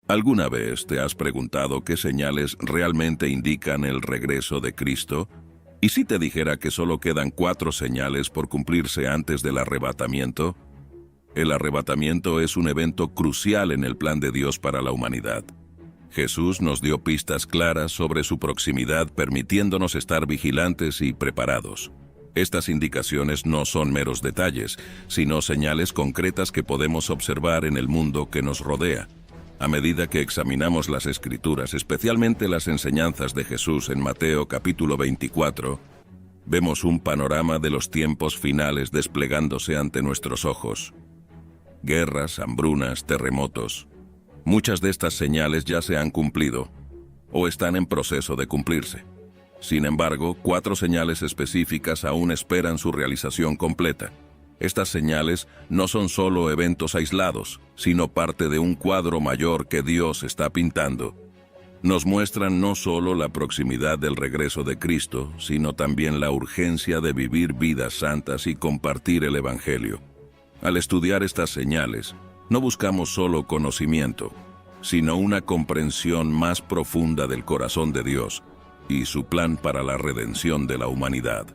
¿Alguna vez te has preguntado qué señales realmente indican el regreso de Cristo? ¿Y si te dijera que solo quedan 4 señales por cumplirse antes del arrebatamiento? El arrebatamiento es un evento crucial en el plan de Dios para la humanidad. Jesús nos dio pistas claras sobre su proximidad, permitiéndonos estar vigilantes y preparados. Estas indicaciones no son meros detalles, sino señales concretas que podemos observar en el mundo que nos rodea. A medida que examinamos las Escrituras, especialmente las enseñanzas de Jesús en Mateo capítulo 24, vemos un panorama de los tiempos finales desplegándose ante nuestros ojos. Guerras, hambrunas, terremotos. Muchas de estas señales ya se han cumplido o están en proceso de cumplirse. Sin embargo, 4 señales específicas aún esperan su realización completa. Estas señales no son solo eventos aislados, sino parte de un cuadro mayor que Dios está pintando. Nos muestran no solo la proximidad del regreso de Cristo, sino también la urgencia de vivir vidas santas y compartir el Evangelio. Al estudiar estas señales, no buscamos solo conocimiento, sino una comprensión más profunda del corazón de Dios y su plan para la redención de la humanidad.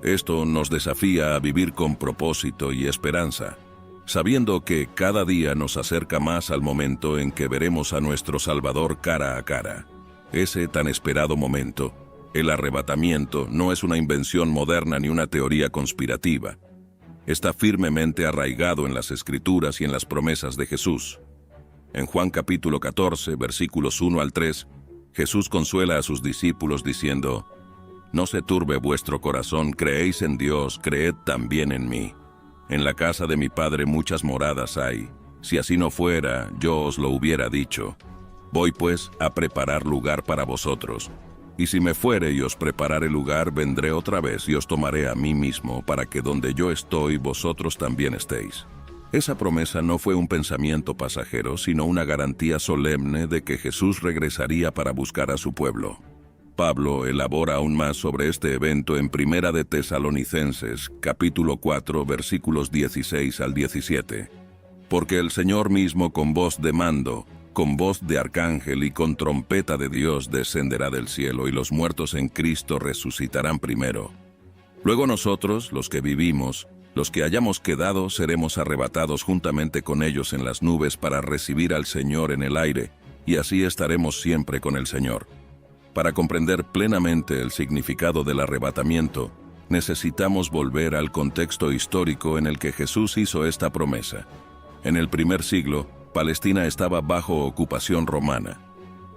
Esto nos desafía a vivir con propósito y esperanza, sabiendo que cada día nos acerca más al momento en que veremos a nuestro Salvador cara a cara. Ese tan esperado momento, el arrebatamiento, no es una invención moderna ni una teoría conspirativa. Está firmemente arraigado en las Escrituras y en las promesas de Jesús. En Juan capítulo 14, versículos 1 al 3, Jesús consuela a sus discípulos diciendo: «No se turbe vuestro corazón, creéis en Dios, creed también en mí. En la casa de mi Padre muchas moradas hay. Si así no fuera, yo os lo hubiera dicho. Voy pues a preparar lugar para vosotros. Y si me fuere y os preparare lugar, vendré otra vez y os tomaré a mí mismo, para que donde yo estoy, vosotros también estéis». Esa promesa no fue un pensamiento pasajero, sino una garantía solemne de que Jesús regresaría para buscar a su pueblo. Pablo elabora aún más sobre este evento en Primera de Tesalonicenses, capítulo 4, versículos 16 al 17. «Porque el Señor mismo con voz de mando, con voz de arcángel y con trompeta de Dios descenderá del cielo, y los muertos en Cristo resucitarán primero. Luego nosotros, los que vivimos, los que hayamos quedado, seremos arrebatados juntamente con ellos en las nubes para recibir al Señor en el aire, y así estaremos siempre con el Señor». Para comprender plenamente el significado del arrebatamiento, necesitamos volver al contexto histórico en el que Jesús hizo esta promesa. En el primer siglo, Palestina estaba bajo ocupación romana.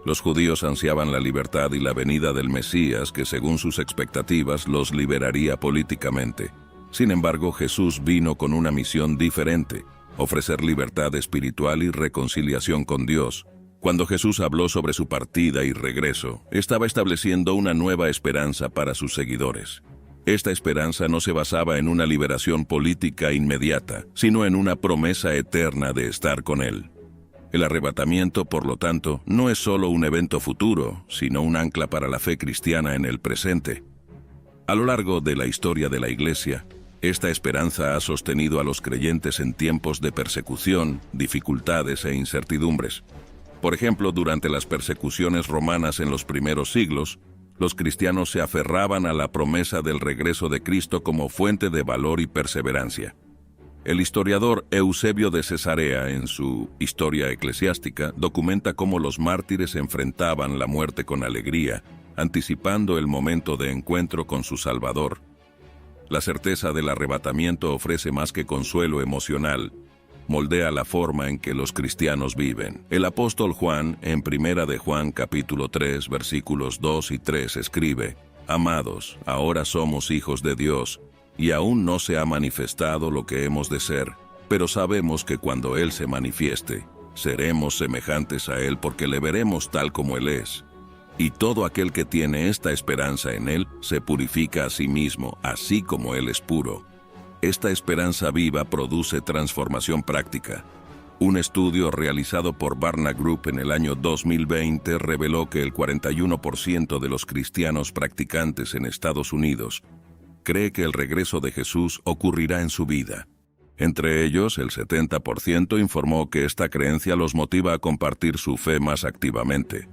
Los judíos ansiaban la libertad y la venida del Mesías, que según sus expectativas los liberaría políticamente. Sin embargo, Jesús vino con una misión diferente: ofrecer libertad espiritual y reconciliación con Dios. Cuando Jesús habló sobre su partida y regreso, estaba estableciendo una nueva esperanza para sus seguidores. Esta esperanza no se basaba en una liberación política inmediata, sino en una promesa eterna de estar con Él. El arrebatamiento, por lo tanto, no es solo un evento futuro, sino un ancla para la fe cristiana en el presente. A lo largo de la historia de la Iglesia, esta esperanza ha sostenido a los creyentes en tiempos de persecución, dificultades e incertidumbres. Por ejemplo, durante las persecuciones romanas en los primeros siglos, los cristianos se aferraban a la promesa del regreso de Cristo como fuente de valor y perseverancia. El historiador Eusebio de Cesarea, en su Historia Eclesiástica, documenta cómo los mártires enfrentaban la muerte con alegría, anticipando el momento de encuentro con su Salvador. La certeza del arrebatamiento ofrece más que consuelo emocional, moldea la forma en que los cristianos viven. El apóstol Juan, en Primera de Juan capítulo 3, versículos 2 y 3, escribe: «Amados, ahora somos hijos de Dios, y aún no se ha manifestado lo que hemos de ser, pero sabemos que cuando Él se manifieste, seremos semejantes a Él porque le veremos tal como Él es. Y todo aquel que tiene esta esperanza en Él se purifica a sí mismo, así como Él es puro». Esta esperanza viva produce transformación práctica. Un estudio realizado por Barna Group en el año 2020 reveló que el 41% de los cristianos practicantes en Estados Unidos cree que el regreso de Jesús ocurrirá en su vida. Entre ellos, el 70% informó que esta creencia los motiva a compartir su fe más activamente,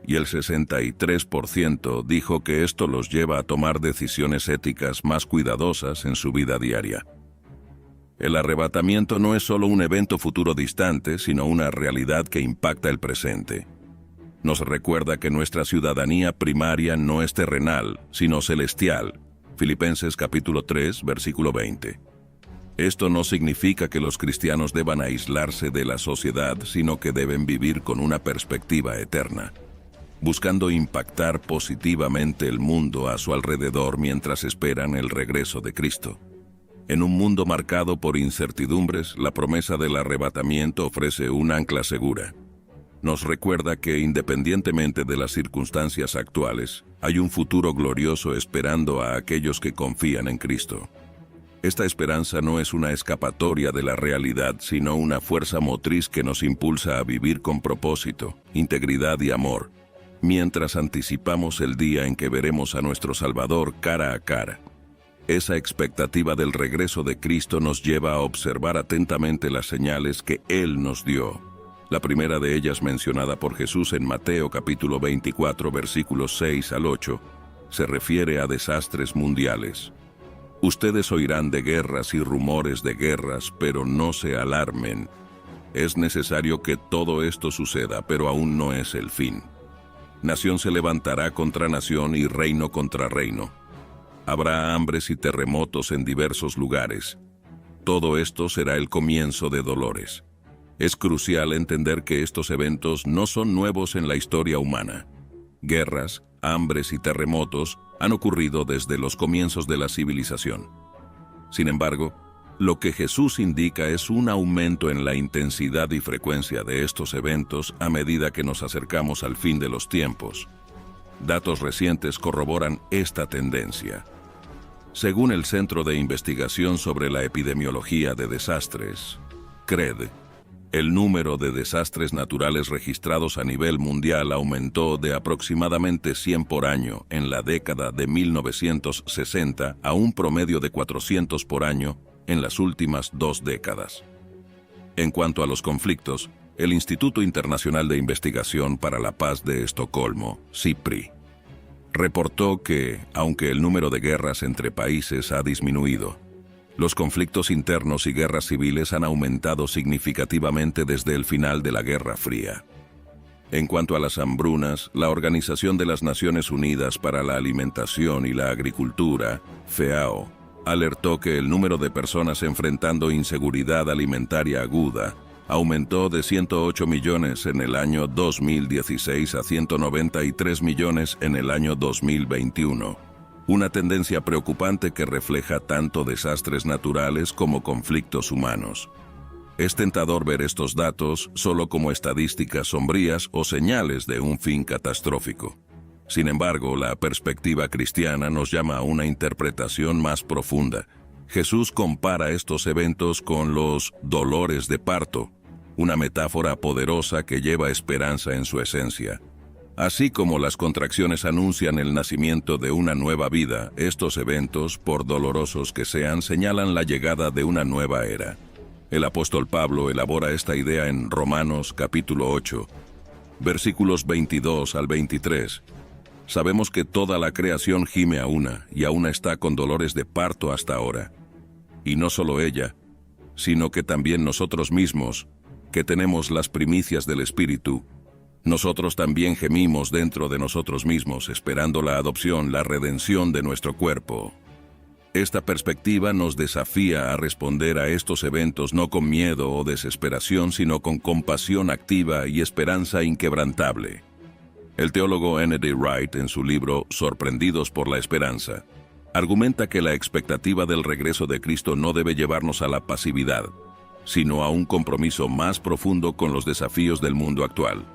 y el 63% dijo que esto los lleva a tomar decisiones éticas más cuidadosas en su vida diaria. El arrebatamiento no es solo un evento futuro distante, sino una realidad que impacta el presente. Nos recuerda que nuestra ciudadanía primaria no es terrenal, sino celestial. Filipenses capítulo 3, versículo 20. Esto no significa que los cristianos deban aislarse de la sociedad, sino que deben vivir con una perspectiva eterna, buscando impactar positivamente el mundo a su alrededor mientras esperan el regreso de Cristo. En un mundo marcado por incertidumbres, la promesa del arrebatamiento ofrece un ancla segura. Nos recuerda que independientemente de las circunstancias actuales, hay un futuro glorioso esperando a aquellos que confían en Cristo. Esta esperanza no es una escapatoria de la realidad, sino una fuerza motriz que nos impulsa a vivir con propósito, integridad y amor, mientras anticipamos el día en que veremos a nuestro Salvador cara a cara. Esa expectativa del regreso de Cristo nos lleva a observar atentamente las señales que Él nos dio. La primera de ellas, mencionada por Jesús en Mateo capítulo 24, versículos 6 al 8, se refiere a desastres mundiales. Ustedes oirán de guerras y rumores de guerras, pero no se alarmen. Es necesario que todo esto suceda, pero aún no es el fin. Nación se levantará contra nación y reino contra reino. Habrá hambres y terremotos en diversos lugares. Todo esto será el comienzo de dolores. Es crucial entender que estos eventos no son nuevos en la historia humana. Guerras, hambres y terremotos han ocurrido desde los comienzos de la civilización. Sin embargo, lo que Jesús indica es un aumento en la intensidad y frecuencia de estos eventos a medida que nos acercamos al fin de los tiempos. Datos recientes corroboran esta tendencia. Según el Centro de Investigación sobre la Epidemiología de Desastres, CRED, el número de desastres naturales registrados a nivel mundial aumentó de aproximadamente 100 por año en la década de 1960 a un promedio de 400 por año en las últimas 2 décadas. En cuanto a los conflictos, el Instituto Internacional de Investigación para la Paz de Estocolmo, SIPRI, reportó que, aunque el número de guerras entre países ha disminuido, los conflictos internos y guerras civiles han aumentado significativamente desde el final de la Guerra Fría. En cuanto a las hambrunas, la Organización de las Naciones Unidas para la Alimentación y la Agricultura, FAO, alertó que el número de personas enfrentando inseguridad alimentaria aguda aumentó de 108 millones en el año 2016 a 193 millones en el año 2021. Una tendencia preocupante que refleja tanto desastres naturales como conflictos humanos. Es tentador ver estos datos solo como estadísticas sombrías o señales de un fin catastrófico. Sin embargo, la perspectiva cristiana nos llama a una interpretación más profunda. Jesús compara estos eventos con los dolores de parto, una metáfora poderosa que lleva esperanza en su esencia. Así como las contracciones anuncian el nacimiento de una nueva vida, estos eventos, por dolorosos que sean, señalan la llegada de una nueva era. El apóstol Pablo elabora esta idea en Romanos capítulo 8, versículos 22 al 23. Sabemos que toda la creación gime a una, y aún está con dolores de parto hasta ahora. Y no solo ella, sino que también nosotros mismos, que tenemos las primicias del Espíritu, nosotros también gemimos dentro de nosotros mismos, esperando la adopción, la redención de nuestro cuerpo. Esta perspectiva nos desafía a responder a estos eventos no con miedo o desesperación, sino con compasión activa y esperanza inquebrantable. El teólogo N.D. Wright, en su libro Sorprendidos por la Esperanza, argumenta que la expectativa del regreso de Cristo no debe llevarnos a la pasividad, sino a un compromiso más profundo con los desafíos del mundo actual.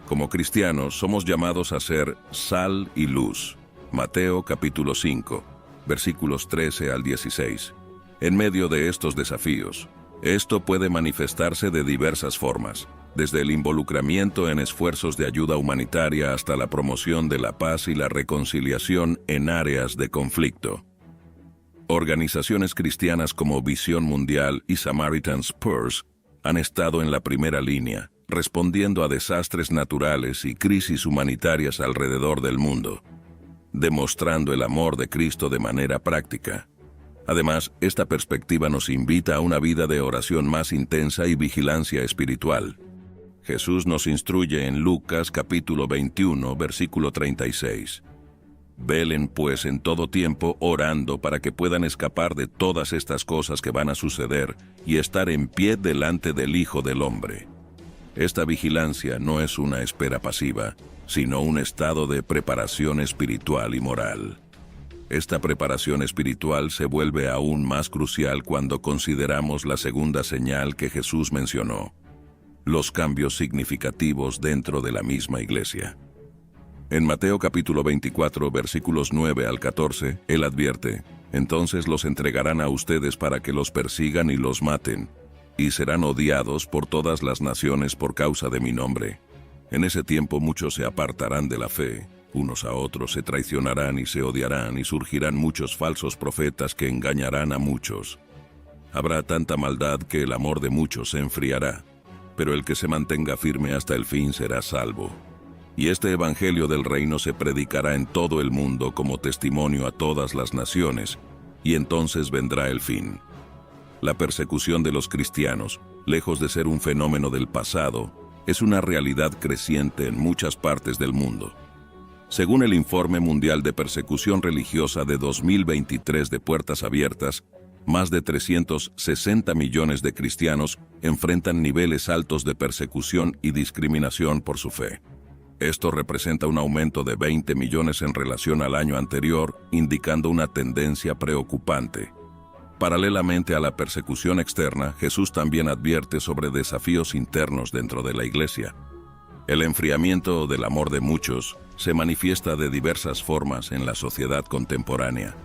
Como cristianos, somos llamados a ser sal y luz. Mateo capítulo 5, versículos 13 al 16. En medio de estos desafíos, esto puede manifestarse de diversas formas, desde el involucramiento en esfuerzos de ayuda humanitaria hasta la promoción de la paz y la reconciliación en áreas de conflicto. Organizaciones cristianas como Visión Mundial y Samaritan's Purse han estado en la primera línea, respondiendo a desastres naturales y crisis humanitarias alrededor del mundo, demostrando el amor de Cristo de manera práctica. Además, esta perspectiva nos invita a una vida de oración más intensa y vigilancia espiritual. Jesús nos instruye en Lucas capítulo 21, versículo 36. Velen pues en todo tiempo orando para que puedan escapar de todas estas cosas que van a suceder y estar en pie delante del Hijo del Hombre. Esta vigilancia no es una espera pasiva, sino un estado de preparación espiritual y moral. Esta preparación espiritual se vuelve aún más crucial cuando consideramos la segunda señal que Jesús mencionó: los cambios significativos dentro de la misma iglesia. En Mateo capítulo 24, versículos 9 al 14, Él advierte: entonces los entregarán a ustedes para que los persigan y los maten, y serán odiados por todas las naciones por causa de mi nombre. En ese tiempo muchos se apartarán de la fe, unos a otros se traicionarán y se odiarán, y surgirán muchos falsos profetas que engañarán a muchos. Habrá tanta maldad que el amor de muchos se enfriará, pero el que se mantenga firme hasta el fin será salvo. Y este evangelio del reino se predicará en todo el mundo como testimonio a todas las naciones, y entonces vendrá el fin. La persecución de los cristianos, lejos de ser un fenómeno del pasado, es una realidad creciente en muchas partes del mundo. Según el Informe Mundial de Persecución Religiosa de 2023 de Puertas Abiertas, más de 360 millones de cristianos enfrentan niveles altos de persecución y discriminación por su fe. Esto representa un aumento de 20 millones en relación al año anterior, indicando una tendencia preocupante. Paralelamente a la persecución externa, Jesús también advierte sobre desafíos internos dentro de la iglesia. El enfriamiento del amor de muchos se manifiesta de diversas formas en la sociedad contemporánea.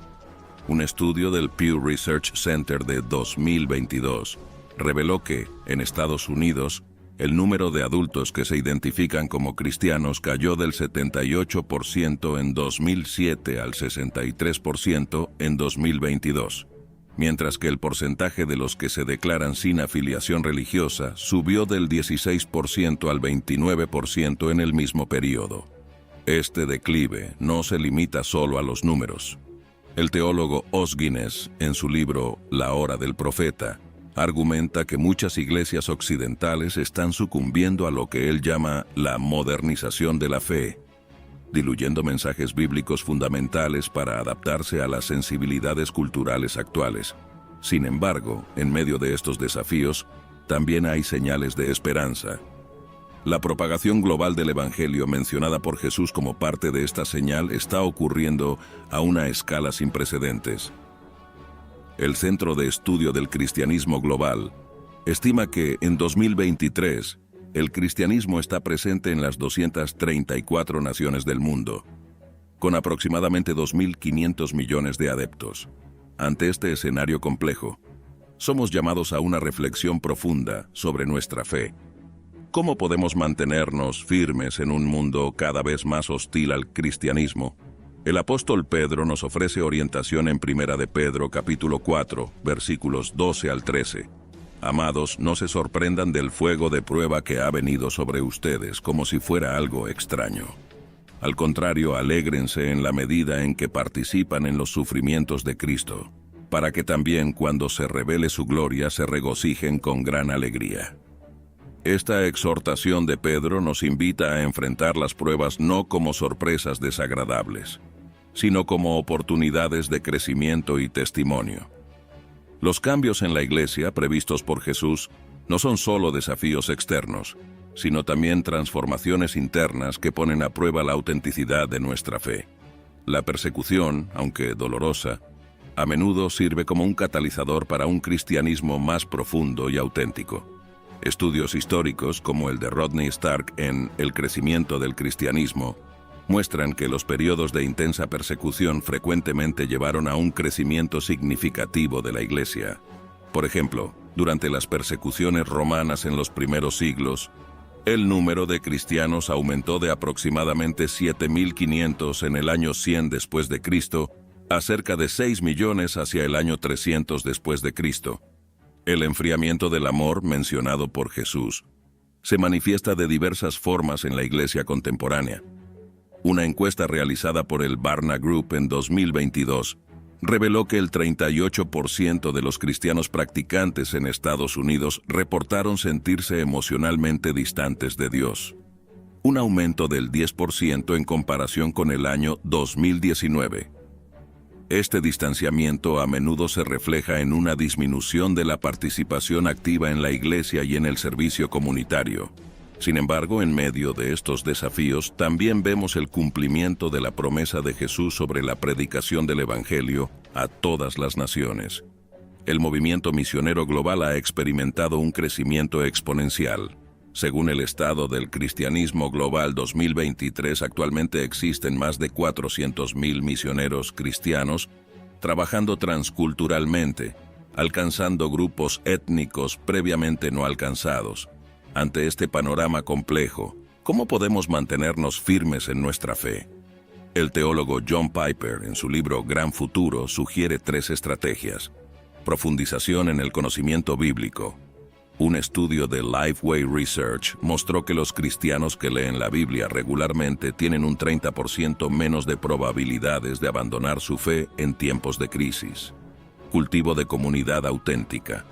Un estudio del Pew Research Center de 2022 reveló que, en Estados Unidos, el número de adultos que se identifican como cristianos cayó del 78% en 2007 al 63% en 2022, mientras que el porcentaje de los que se declaran sin afiliación religiosa subió del 16% al 29% en el mismo periodo. Este declive no se limita solo a los números. El teólogo Os Guinness, en su libro La Hora del Profeta, argumenta que muchas iglesias occidentales están sucumbiendo a lo que él llama la modernización de la fe, diluyendo mensajes bíblicos fundamentales para adaptarse a las sensibilidades culturales actuales. Sin embargo, en medio de estos desafíos, también hay señales de esperanza. La propagación global del Evangelio mencionada por Jesús como parte de esta señal está ocurriendo a una escala sin precedentes. El Centro de Estudio del Cristianismo Global estima que en 2023 el cristianismo está presente en las 234 naciones del mundo, con aproximadamente 2.500 millones de adeptos. Ante este escenario complejo, somos llamados a una reflexión profunda sobre nuestra fe. ¿Cómo podemos mantenernos firmes en un mundo cada vez más hostil al cristianismo? El apóstol Pedro nos ofrece orientación en 1 de Pedro capítulo 4, versículos 12 al 13. Amados, no se sorprendan del fuego de prueba que ha venido sobre ustedes como si fuera algo extraño. Al contrario, alégrense en la medida en que participan en los sufrimientos de Cristo, para que también cuando se revele su gloria se regocijen con gran alegría. Esta exhortación de Pedro nos invita a enfrentar las pruebas no como sorpresas desagradables, sino como oportunidades de crecimiento y testimonio. Los cambios en la iglesia previstos por Jesús no son solo desafíos externos, sino también transformaciones internas que ponen a prueba la autenticidad de nuestra fe. La persecución, aunque dolorosa, a menudo sirve como un catalizador para un cristianismo más profundo y auténtico. Estudios históricos, como el de Rodney Stark en El crecimiento del cristianismo, muestran que los periodos de intensa persecución frecuentemente llevaron a un crecimiento significativo de la Iglesia. Por ejemplo, durante las persecuciones romanas en los primeros siglos, el número de cristianos aumentó de aproximadamente 7.500 en el año 100 después de Cristo a cerca de 6 millones hacia el año 300 después de Cristo. El enfriamiento del amor mencionado por Jesús se manifiesta de diversas formas en la Iglesia contemporánea. Una encuesta realizada por el Barna Group en 2022 reveló que el 38% de los cristianos practicantes en Estados Unidos reportaron sentirse emocionalmente distantes de Dios, un aumento del 10% en comparación con el año 2019. Este distanciamiento a menudo se refleja en una disminución de la participación activa en la iglesia y en el servicio comunitario. Sin embargo, en medio de estos desafíos, también vemos el cumplimiento de la promesa de Jesús sobre la predicación del Evangelio a todas las naciones. El movimiento misionero global ha experimentado un crecimiento exponencial. Según el Estado del Cristianismo Global 2023, actualmente existen más de 400,000 misioneros cristianos trabajando transculturalmente, alcanzando grupos étnicos previamente no alcanzados. Ante este panorama complejo, ¿cómo podemos mantenernos firmes en nuestra fe? El teólogo John Piper, en su libro Gran Futuro, sugiere 3 estrategias. Profundización en el conocimiento bíblico. Un estudio de Lifeway Research mostró que los cristianos que leen la Biblia regularmente tienen un 30% menos de probabilidades de abandonar su fe en tiempos de crisis. Cultivo de comunidad auténtica.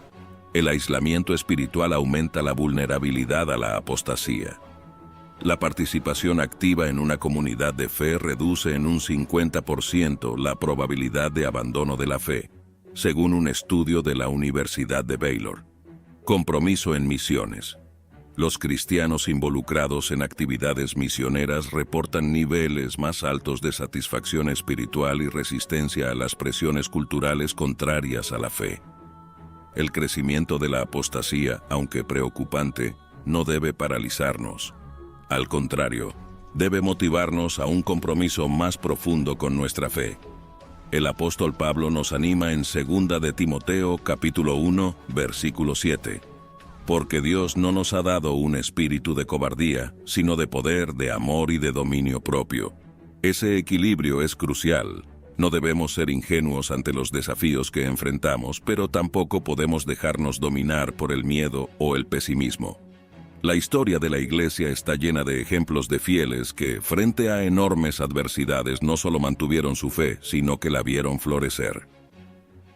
El aislamiento espiritual aumenta la vulnerabilidad a la apostasía. La participación activa en una comunidad de fe reduce en un 50% la probabilidad de abandono de la fe, según un estudio de la Universidad de Baylor. Compromiso en misiones. Los cristianos involucrados en actividades misioneras reportan niveles más altos de satisfacción espiritual y resistencia a las presiones culturales contrarias a la fe. El crecimiento de la apostasía, aunque preocupante, no debe paralizarnos. Al contrario, debe motivarnos a un compromiso más profundo con nuestra fe. El apóstol Pablo nos anima en 2 de Timoteo, capítulo 1, versículo 7. Porque Dios no nos ha dado un espíritu de cobardía, sino de poder, de amor y de dominio propio. Ese equilibrio es crucial. No debemos ser ingenuos ante los desafíos que enfrentamos, pero tampoco podemos dejarnos dominar por el miedo o el pesimismo. La historia de la Iglesia está llena de ejemplos de fieles que, frente a enormes adversidades, no solo mantuvieron su fe, sino que la vieron florecer.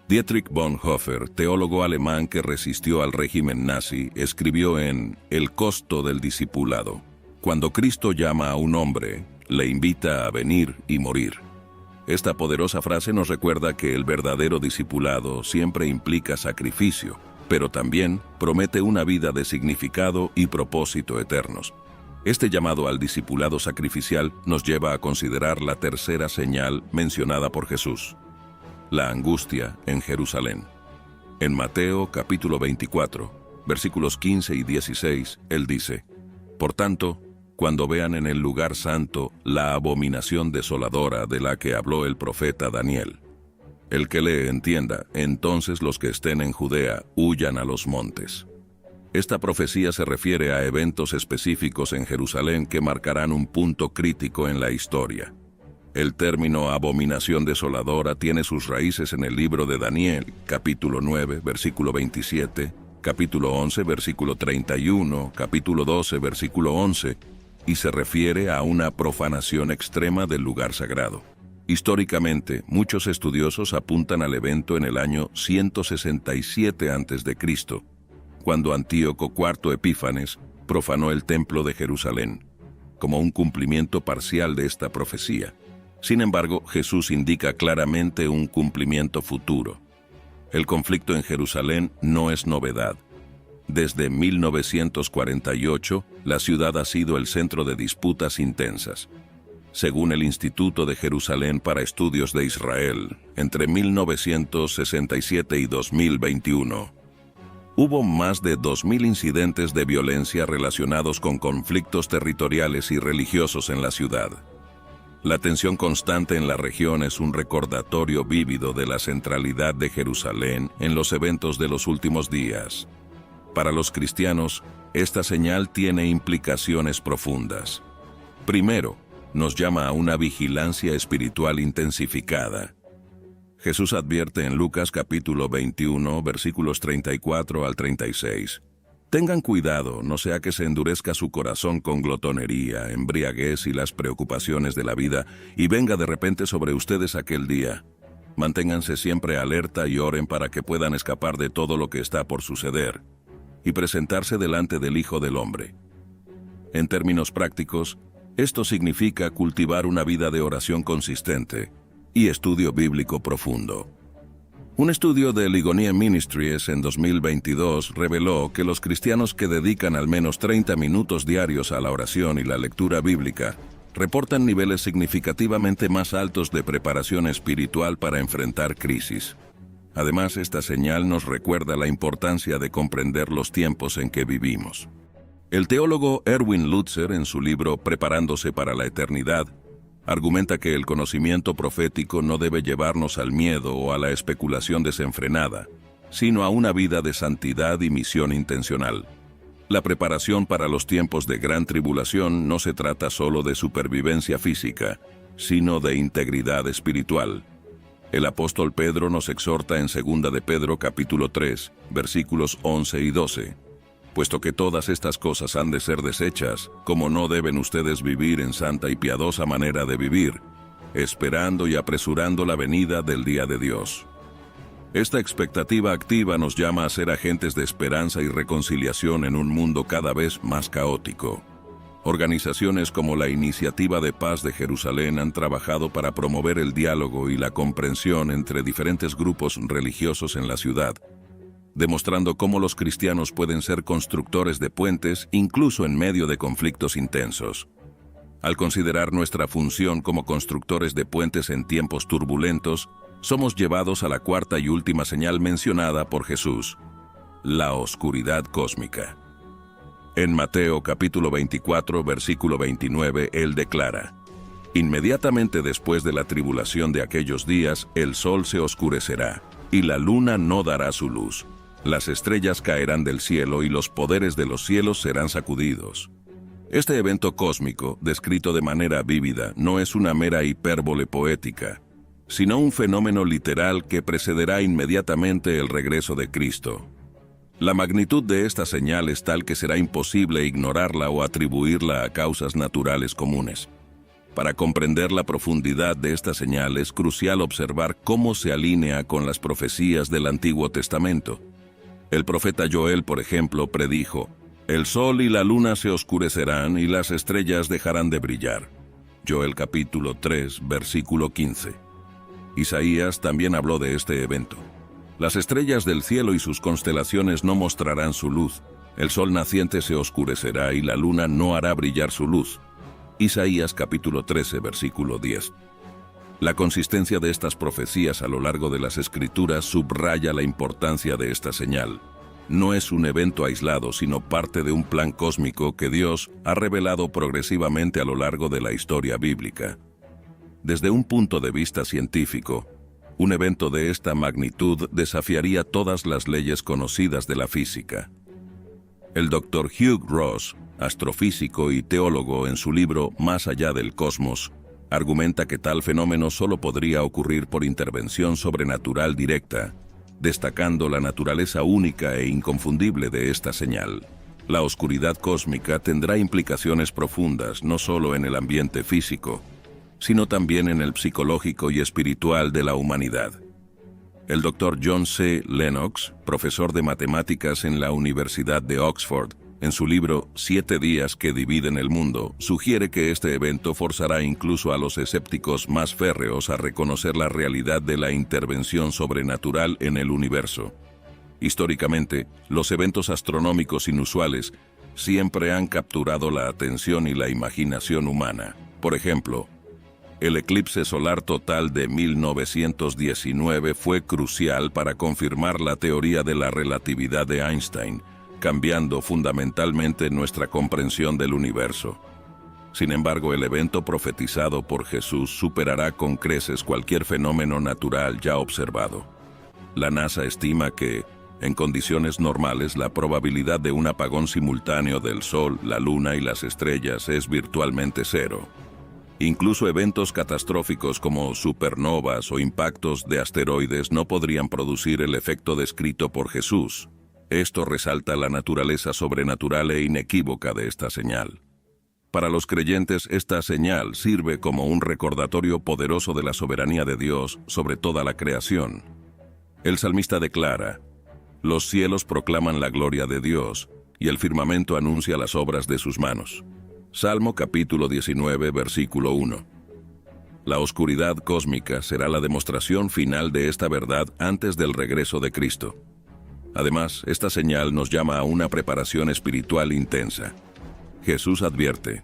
Dietrich Bonhoeffer, teólogo alemán que resistió al régimen nazi, escribió en El costo del discipulado: cuando Cristo llama a un hombre, le invita a venir y morir. Esta poderosa frase nos recuerda que el verdadero discipulado siempre implica sacrificio, pero también promete una vida de significado y propósito eternos. Este llamado al discipulado sacrificial nos lleva a considerar la tercera señal mencionada por Jesús: la angustia en Jerusalén. En Mateo capítulo 24, versículos 15 y 16, él dice: Por tanto, cuando vean en el lugar santo la abominación desoladora de la que habló el profeta Daniel. El que lee entienda, entonces los que estén en Judea huyan a los montes. Esta profecía se refiere a eventos específicos en Jerusalén que marcarán un punto crítico en la historia. El término abominación desoladora tiene sus raíces en el libro de Daniel, capítulo 9, versículo 27, capítulo 11, versículo 31, capítulo 12, versículo 11, y se refiere a una profanación extrema del lugar sagrado. Históricamente, muchos estudiosos apuntan al evento en el año 167 a.C., cuando Antíoco IV Epífanes profanó el templo de Jerusalén, como un cumplimiento parcial de esta profecía. Sin embargo, Jesús indica claramente un cumplimiento futuro. El conflicto en Jerusalén no es novedad. Desde 1948, la ciudad ha sido el centro de disputas intensas. Según el Instituto de Jerusalén para Estudios de Israel, entre 1967 y 2021, hubo más de 2.000 incidentes de violencia relacionados con conflictos territoriales y religiosos en la ciudad. La tensión constante en la región es un recordatorio vívido de la centralidad de Jerusalén en los eventos de los últimos días. Para los cristianos, esta señal tiene implicaciones profundas. Primero, nos llama a una vigilancia espiritual intensificada. Jesús advierte en Lucas capítulo 21, versículos 34 al 36. Tengan cuidado, no sea que se endurezca su corazón con glotonería, embriaguez y las preocupaciones de la vida, y venga de repente sobre ustedes aquel día. Manténganse siempre alerta y oren para que puedan escapar de todo lo que está por suceder y presentarse delante del Hijo del Hombre. En términos prácticos, esto significa cultivar una vida de oración consistente y estudio bíblico profundo. Un estudio de Ligonier Ministries en 2022 reveló que los cristianos que dedican al menos 30 minutos diarios a la oración y la lectura bíblica reportan niveles significativamente más altos de preparación espiritual para enfrentar crisis. Además, esta señal nos recuerda la importancia de comprender los tiempos en que vivimos. El teólogo Erwin Lutzer, en su libro Preparándose para la Eternidad, argumenta que el conocimiento profético no debe llevarnos al miedo o a la especulación desenfrenada, sino a una vida de santidad y misión intencional. La preparación para los tiempos de gran tribulación no se trata solo de supervivencia física, sino de integridad espiritual. El apóstol Pedro nos exhorta en 2 de Pedro capítulo 3, versículos 11 y 12. Puesto que todas estas cosas han de ser deshechas, como no deben ustedes vivir en santa y piadosa manera de vivir, esperando y apresurando la venida del día de Dios. Esta expectativa activa nos llama a ser agentes de esperanza y reconciliación en un mundo cada vez más caótico. Organizaciones como la Iniciativa de Paz de Jerusalén han trabajado para promover el diálogo y la comprensión entre diferentes grupos religiosos en la ciudad, demostrando cómo los cristianos pueden ser constructores de puentes incluso en medio de conflictos intensos. Al considerar nuestra función como constructores de puentes en tiempos turbulentos, somos llevados a la cuarta y última señal mencionada por Jesús: la oscuridad cósmica. En Mateo capítulo 24, versículo 29, Él declara: Inmediatamente después de la tribulación de aquellos días, el sol se oscurecerá, y la luna no dará su luz. Las estrellas caerán del cielo y los poderes de los cielos serán sacudidos. Este evento cósmico, descrito de manera vívida, no es una mera hipérbole poética, sino un fenómeno literal que precederá inmediatamente el regreso de Cristo. La magnitud de esta señal es tal que será imposible ignorarla o atribuirla a causas naturales comunes. Para comprender la profundidad de esta señal es crucial observar cómo se alinea con las profecías del Antiguo Testamento. El profeta Joel, por ejemplo, predijo: el sol y la luna se oscurecerán y las estrellas dejarán de brillar. Joel capítulo 3, versículo 15. Isaías también habló de este evento. Las estrellas del cielo y sus constelaciones no mostrarán su luz, el sol naciente se oscurecerá y la luna no hará brillar su luz. Isaías capítulo 13, versículo 10. La consistencia de estas profecías a lo largo de las Escrituras subraya la importancia de esta señal. No es un evento aislado, sino parte de un plan cósmico que Dios ha revelado progresivamente a lo largo de la historia bíblica. Desde un punto de vista científico, un evento de esta magnitud desafiaría todas las leyes conocidas de la física. El Dr. Hugh Ross, astrofísico y teólogo, en su libro Más allá del cosmos, argumenta que tal fenómeno solo podría ocurrir por intervención sobrenatural directa, destacando la naturaleza única e inconfundible de esta señal. La oscuridad cósmica tendrá implicaciones profundas no solo en el ambiente físico, sino también en el psicológico y espiritual de la humanidad. El Dr. John C. Lennox, profesor de matemáticas en la Universidad de Oxford, en su libro 7 días que dividen el mundo, sugiere que este evento forzará incluso a los escépticos más férreos a reconocer la realidad de la intervención sobrenatural en el universo. Históricamente, los eventos astronómicos inusuales siempre han capturado la atención y la imaginación humana. Por ejemplo, el eclipse solar total de 1919 fue crucial para confirmar la teoría de la relatividad de Einstein, cambiando fundamentalmente nuestra comprensión del universo. Sin embargo, el evento profetizado por Jesús superará con creces cualquier fenómeno natural ya observado. La NASA estima que, en condiciones normales, la probabilidad de un apagón simultáneo del Sol, la Luna y las estrellas es virtualmente cero. Incluso eventos catastróficos como supernovas o impactos de asteroides no podrían producir el efecto descrito por Jesús. Esto resalta la naturaleza sobrenatural e inequívoca de esta señal. Para los creyentes, esta señal sirve como un recordatorio poderoso de la soberanía de Dios sobre toda la creación. El salmista declara: «Los cielos proclaman la gloria de Dios, y el firmamento anuncia las obras de sus manos». Salmo capítulo 19, versículo 1. La oscuridad cósmica será la demostración final de esta verdad antes del regreso de Cristo. Además, esta señal nos llama a una preparación espiritual intensa. Jesús advierte: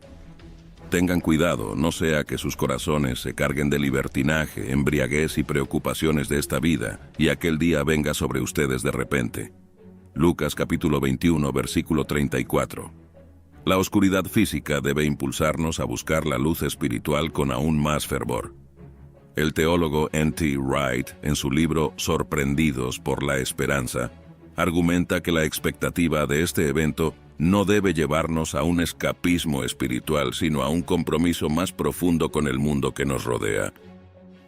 «Tengan cuidado, no sea que sus corazones se carguen de libertinaje, embriaguez y preocupaciones de esta vida, y aquel día venga sobre ustedes de repente». Lucas capítulo 21, versículo 34. La oscuridad física debe impulsarnos a buscar la luz espiritual con aún más fervor. El teólogo N.T. Wright, en su libro Sorprendidos por la Esperanza, argumenta que la expectativa de este evento no debe llevarnos a un escapismo espiritual, sino a un compromiso más profundo con el mundo que nos rodea.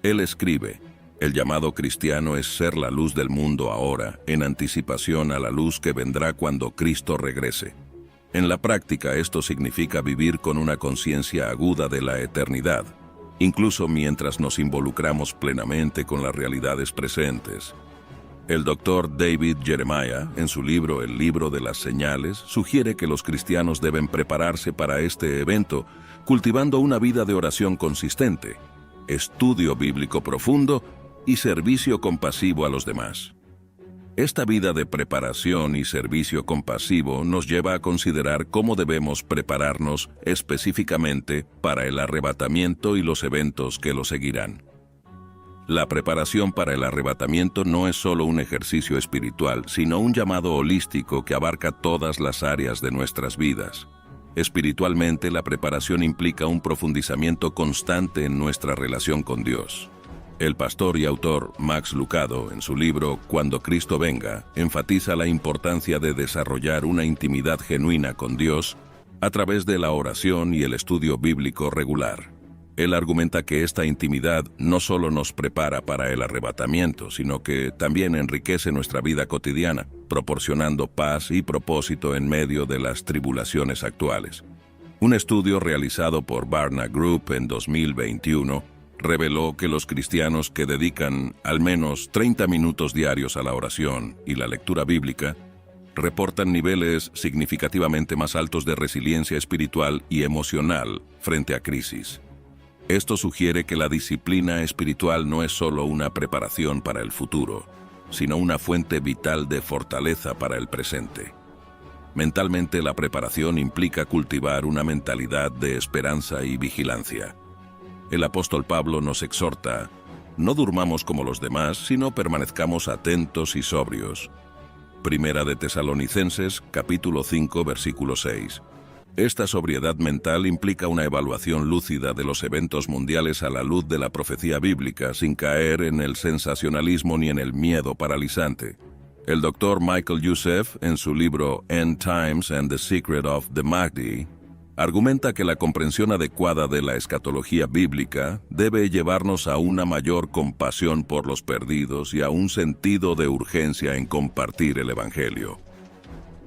Él escribe: «El llamado cristiano es ser la luz del mundo ahora, en anticipación a la luz que vendrá cuando Cristo regrese». En la práctica, esto significa vivir con una conciencia aguda de la eternidad, incluso mientras nos involucramos plenamente con las realidades presentes. El Dr. David Jeremiah, en su libro El libro de las señales, sugiere que los cristianos deben prepararse para este evento, cultivando una vida de oración consistente, estudio bíblico profundo y servicio compasivo a los demás. Esta vida de preparación y servicio compasivo nos lleva a considerar cómo debemos prepararnos específicamente para el arrebatamiento y los eventos que lo seguirán. La preparación para el arrebatamiento no es solo un ejercicio espiritual, sino un llamado holístico que abarca todas las áreas de nuestras vidas. Espiritualmente, la preparación implica un profundizamiento constante en nuestra relación con Dios. El pastor y autor Max Lucado, en su libro Cuando Cristo venga, enfatiza la importancia de desarrollar una intimidad genuina con Dios a través de la oración y el estudio bíblico regular. Él argumenta que esta intimidad no solo nos prepara para el arrebatamiento, sino que también enriquece nuestra vida cotidiana, proporcionando paz y propósito en medio de las tribulaciones actuales. Un estudio realizado por Barna Group en 2021 reveló que los cristianos que dedican al menos 30 minutos diarios a la oración y la lectura bíblica reportan niveles significativamente más altos de resiliencia espiritual y emocional frente a crisis. Esto sugiere que la disciplina espiritual no es solo una preparación para el futuro, sino una fuente vital de fortaleza para el presente. Mentalmente, la preparación implica cultivar una mentalidad de esperanza y vigilancia. El apóstol Pablo nos exhorta: no durmamos como los demás, sino permanezcamos atentos y sobrios. Primera de Tesalonicenses, capítulo 5, versículo 6. Esta sobriedad mental implica una evaluación lúcida de los eventos mundiales a la luz de la profecía bíblica, sin caer en el sensacionalismo ni en el miedo paralizante. El Dr. Michael Youssef, en su libro End Times and the Secret of the Mahdi, argumenta que la comprensión adecuada de la escatología bíblica debe llevarnos a una mayor compasión por los perdidos y a un sentido de urgencia en compartir el Evangelio.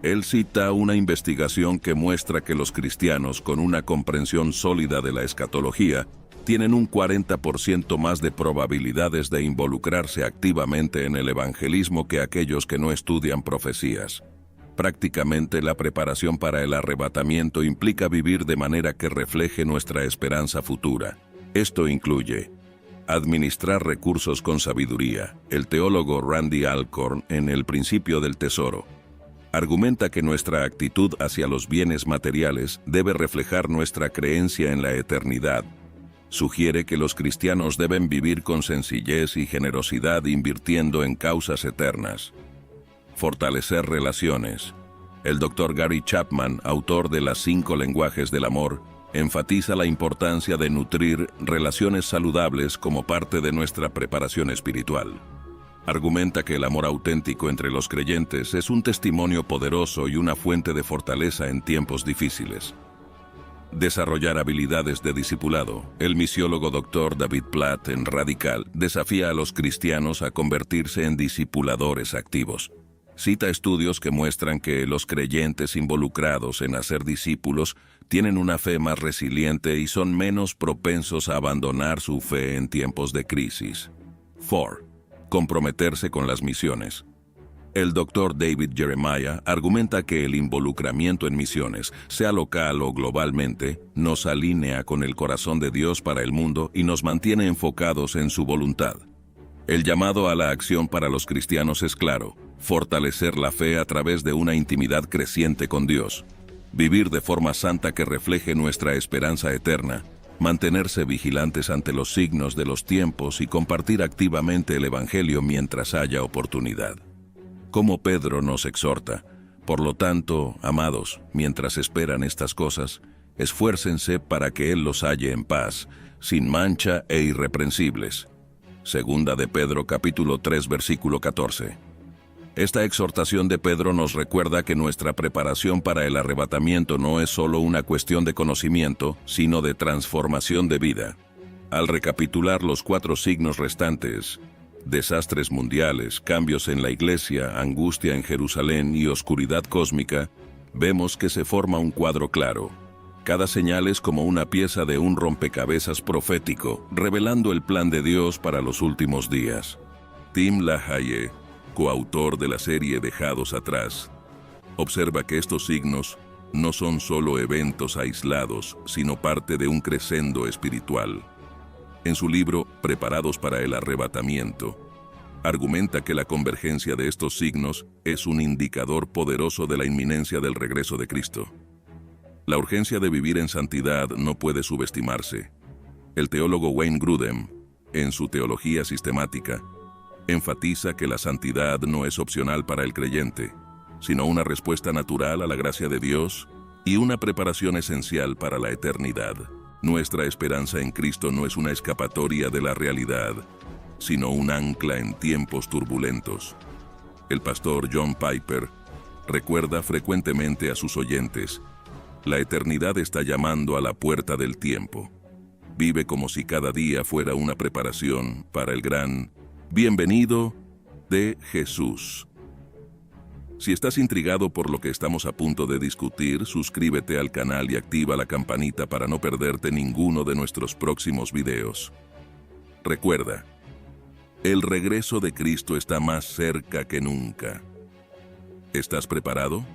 Él cita una investigación que muestra que los cristianos con una comprensión sólida de la escatología tienen un 40% más de probabilidades de involucrarse activamente en el evangelismo que aquellos que no estudian profecías. Prácticamente, la preparación para el arrebatamiento implica vivir de manera que refleje nuestra esperanza futura. Esto incluye administrar recursos con sabiduría. El teólogo Randy Alcorn, en El principio del tesoro, argumenta que nuestra actitud hacia los bienes materiales debe reflejar nuestra creencia en la eternidad. Sugiere que los cristianos deben vivir con sencillez y generosidad invirtiendo en causas eternas. Fortalecer relaciones. El Dr. Gary Chapman, autor de Las 5 lenguajes del amor, enfatiza la importancia de nutrir relaciones saludables como parte de nuestra preparación espiritual. Argumenta que el amor auténtico entre los creyentes es un testimonio poderoso y una fuente de fortaleza en tiempos difíciles. Desarrollar habilidades de discipulado. El misiólogo Dr. David Platt en Radical desafía a los cristianos a convertirse en discipuladores activos. Cita estudios que muestran que los creyentes involucrados en hacer discípulos tienen una fe más resiliente y son menos propensos a abandonar su fe en tiempos de crisis. 4. Comprometerse con las misiones. El Dr. David Jeremiah argumenta que el involucramiento en misiones, sea local o globalmente, nos alinea con el corazón de Dios para el mundo y nos mantiene enfocados en su voluntad. El llamado a la acción para los cristianos es claro: fortalecer la fe a través de una intimidad creciente con Dios, vivir de forma santa que refleje nuestra esperanza eterna, mantenerse vigilantes ante los signos de los tiempos y compartir activamente el Evangelio mientras haya oportunidad. Como Pedro nos exhorta: por lo tanto, amados, mientras esperan estas cosas, esfuércense para que Él los halle en paz, sin mancha e irreprensibles. Segunda de Pedro capítulo 3 versículo 14. Esta exhortación de Pedro nos recuerda que nuestra preparación para el arrebatamiento no es solo una cuestión de conocimiento, sino de transformación de vida. Al recapitular los 4 signos restantes, desastres mundiales, cambios en la iglesia, angustia en Jerusalén y oscuridad cósmica, vemos que se forma un cuadro claro. Cada señal es como una pieza de un rompecabezas profético, revelando el plan de Dios para los últimos días. Tim LaHaye, coautor de la serie Dejados Atrás, observa que estos signos no son solo eventos aislados, sino parte de un crescendo espiritual. En su libro Preparados para el Arrebatamiento, argumenta que la convergencia de estos signos es un indicador poderoso de la inminencia del regreso de Cristo. La urgencia de vivir en santidad no puede subestimarse. El teólogo Wayne Grudem, en su Teología Sistemática, enfatiza que la santidad no es opcional para el creyente, sino una respuesta natural a la gracia de Dios y una preparación esencial para la eternidad. Nuestra esperanza en Cristo no es una escapatoria de la realidad, sino un ancla en tiempos turbulentos. El pastor John Piper recuerda frecuentemente a sus oyentes: la eternidad está llamando a la puerta del tiempo. Vive como si cada día fuera una preparación para el gran bienvenido de Jesús. Si estás intrigado por lo que estamos a punto de discutir, suscríbete al canal y activa la campanita para no perderte ninguno de nuestros próximos videos. Recuerda, el regreso de Cristo está más cerca que nunca. ¿Estás preparado?